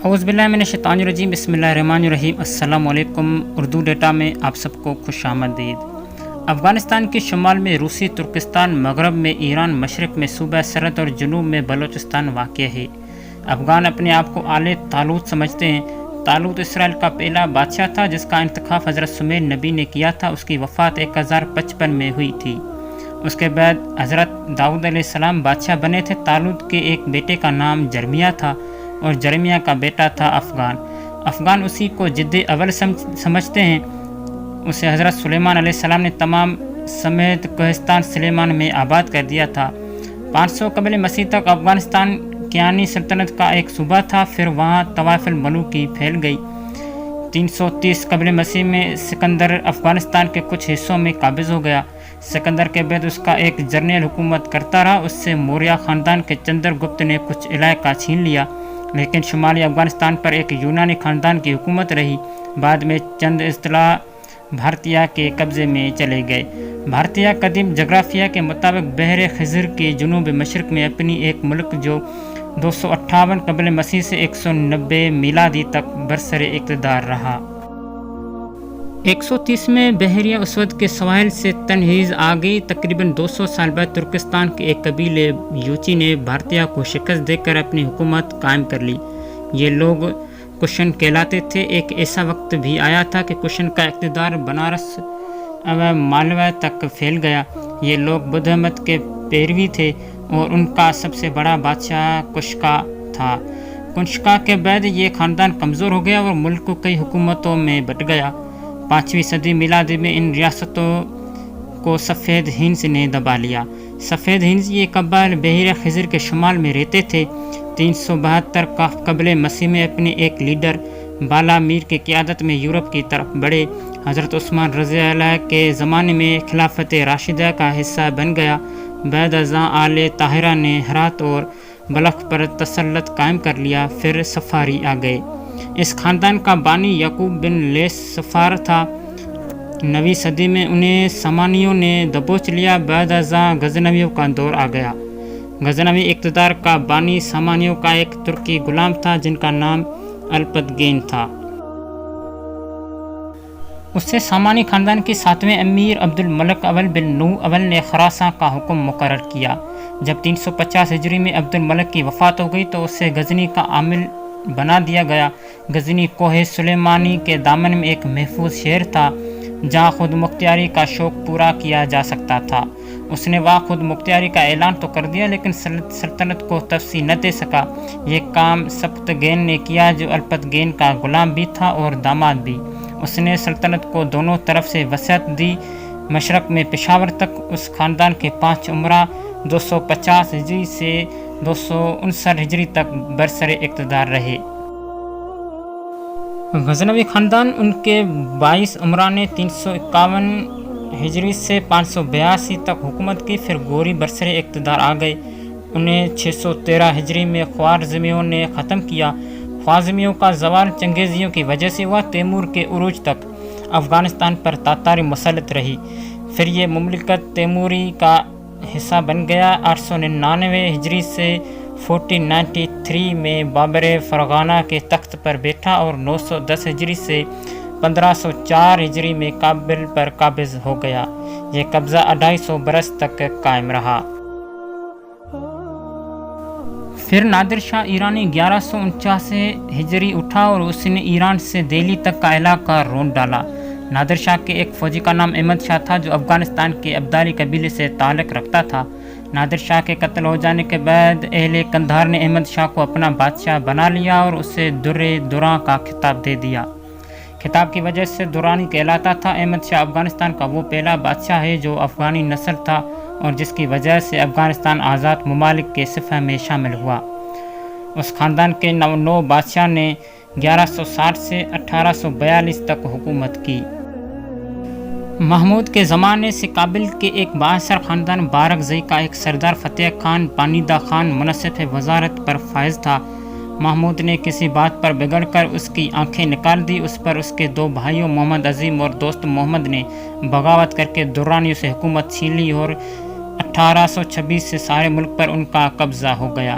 اعوذ باللہ من الشیطان الرجیم بسم اللہ الرحمن الرحیم۔ السلام علیکم۔ اردو ڈیٹا میں آپ سب کو خوش آمدید۔ افغانستان کے شمال میں روسی ترکستان، مغرب میں ایران، مشرق میں صوبہ سرحد اور جنوب میں بلوچستان واقع ہے۔ افغان اپنے آپ کو آل طالوت سمجھتے ہیں۔ طالوت اسرائیل کا پہلا بادشاہ تھا جس کا انتخاب حضرت سمیع نبی نے کیا تھا۔ اس کی وفات 1055 میں ہوئی تھی۔ اس کے بعد حضرت داؤد علیہ السلام بادشاہ بنے تھے۔ طالوت کے ایک بیٹے کا نام جرمیہ تھا اور جرمیہ کا بیٹا تھا افغان۔ افغان اسی کو جد اول سمجھتے ہیں۔ اسے حضرت سلیمان علیہ السلام نے تمام سمیت کوہستان سلیمان میں آباد کر دیا تھا۔ 500 قبل مسیح تک افغانستان کیانی سلطنت کا ایک صوبہ تھا، پھر وہاں طوائف الملوکی پھیل گئی۔ 330 قبل مسیح میں سکندر افغانستان کے کچھ حصوں میں قابض ہو گیا۔ سکندر کے بعد اس کا ایک جرنیل حکومت کرتا رہا۔ اس سے موریہ خاندان کے چندر گپت نے کچھ علاقہ چھین لیا، لیکن شمالی افغانستان پر ایک یونانی خاندان کی حکومت رہی۔ بعد میں چند اضلاع بھارتیہ کے قبضے میں چلے گئے۔ بھارتیہ قدیم جغرافیہ کے مطابق بحر خزر کے جنوب مشرق میں اپنی ایک ملک جو 258 قبل مسیح سے 190 میلادی تک برسر اقتدار رہا۔ 130 میں بحیرہ اسود کے سواحل سے تنہیز آ گئی۔ تقریباً 200 سال بعد ترکستان کے ایک قبیلے یوچی نے بھارتیہ کو شکست دے کر اپنی حکومت قائم کر لی۔ یہ لوگ کشن کہلاتے تھے۔ ایک ایسا وقت بھی آیا تھا کہ کشن کا اقتدار بنارس و مالوہ تک پھیل گیا۔ یہ لوگ بدھ مت کے پیروی تھے اور ان کا سب سے بڑا بادشاہ کنشکا تھا۔ کنشکا کے بعد یہ خاندان کمزور ہو گیا اور ملک کئی حکومتوں میں بٹ گیا۔ 5ویں صدی میلادی میں ان ریاستوں کو سفید ہندس نے دبا لیا۔ سفید ہندس یہ قبائل بحیرہ خزر کے شمال میں رہتے تھے۔ 372 قبل مسیح میں اپنے ایک لیڈر بالا میر کی قیادت میں یورپ کی طرف بڑھے۔ حضرت عثمان رضی اللہ کے زمانے میں خلافت راشدہ کا حصہ بن گیا۔ بعد ازاں آل طاہرہ نے ہرات اور بلخ پر تسلط قائم کر لیا۔ پھر صفاری آ گئے۔ اس خاندان کا بانی یعقوب بن لیث صفار تھا۔ 9ویں صدی میں انہیں سامانیوں نے دبوچ لیا۔ بعد ازاں غزنویوں کا دور آ گیا۔ غزنوی اقتدار کا بانی سامانیوں کا ایک ترکی غلام تھا جن کا نام الپتگین تھا۔ اس سے سامانی خاندان کے 7ویں امیر عبد الملک اول بن نو اول نے خراساں کا حکم مقرر کیا۔ جب 350 ہجری میں عبد الملک کی وفات ہو گئی تو اسے غزنی کا عامل بنا دیا گیا۔ غزنی کوہ سلیمانی کے دامن میں ایک محفوظ شہر تھا جہاں خود مختاری کا شوق پورا کیا جا سکتا تھا۔ اس نے وہاں خود مختاری کا اعلان تو کر دیا لیکن سلطنت کو توسیع نہ دے سکا۔ یہ کام سپتگین نے کیا جو الپتگین کا غلام بھی تھا اور داماد بھی۔ اس نے سلطنت کو دونوں طرف سے وسعت دی۔ مشرق میں پشاور تک اس خاندان کے 5 امراء 250 ہجری سے 259 ہجری تک برسر اقتدار رہے۔ غزنوی خاندان ان کے 22 امراء نے 351 ہجری سے 582 تک حکومت کی۔ پھر گوری برسر اقتدار آ گئے۔ انہیں 613 ہجری میں خوارزمیوں نے ختم کیا۔ خوارزمیوں کا زوال چنگیزیوں کی وجہ سے ہوا۔ تیمور کے عروج تک افغانستان پر تاتاری مسلط رہی۔ پھر یہ مملکت تیموری کا حصہ بن گیا۔ 899 ہجری سے 1493 میں بابر فرغانہ کے تخت پر بیٹھا اور 910 ہجری سے 1504 ہجری میں کابل پر قابض ہو گیا۔ یہ قبضہ 250 برس تک قائم رہا۔ پھر نادر شاہ ایرانی 1149 ہجری اٹھا اور اس نے ایران سے دہلی تک کا علاقہ رونڈ ڈالا۔ نادر شاہ کے ایک فوجی کا نام احمد شاہ تھا جو افغانستان کے ابدالی قبیلے سے تعلق رکھتا تھا۔ نادر شاہ کے قتل ہو جانے کے بعد اہل قندھار نے احمد شاہ کو اپنا بادشاہ بنا لیا اور اسے در دراں کا خطاب دے دیا۔ خطاب کی وجہ سے درانی کہلاتا تھا۔ احمد شاہ افغانستان کا وہ پہلا بادشاہ ہے جو افغانی نسل تھا اور جس کی وجہ سے افغانستان آزاد ممالک کے صفحہ میں شامل ہوا۔ اس خاندان کے 9 بادشاہ نے 1160 سے 1842 تک حکومت کی۔ محمود کے زمانے سے کابل کے ایک بااثر خاندان بارکزئی کا ایک سردار فتح خان پانیدہ خان منصب وزارت پر فائز تھا۔ محمود نے کسی بات پر بگڑ کر اس کی آنکھیں نکال دی۔ اس پر اس کے 2 بھائیوں محمد عظیم اور دوست محمد نے بغاوت کر کے درانیوں سے حکومت چھین لی اور 1826 سے سارے ملک پر ان کا قبضہ ہو گیا۔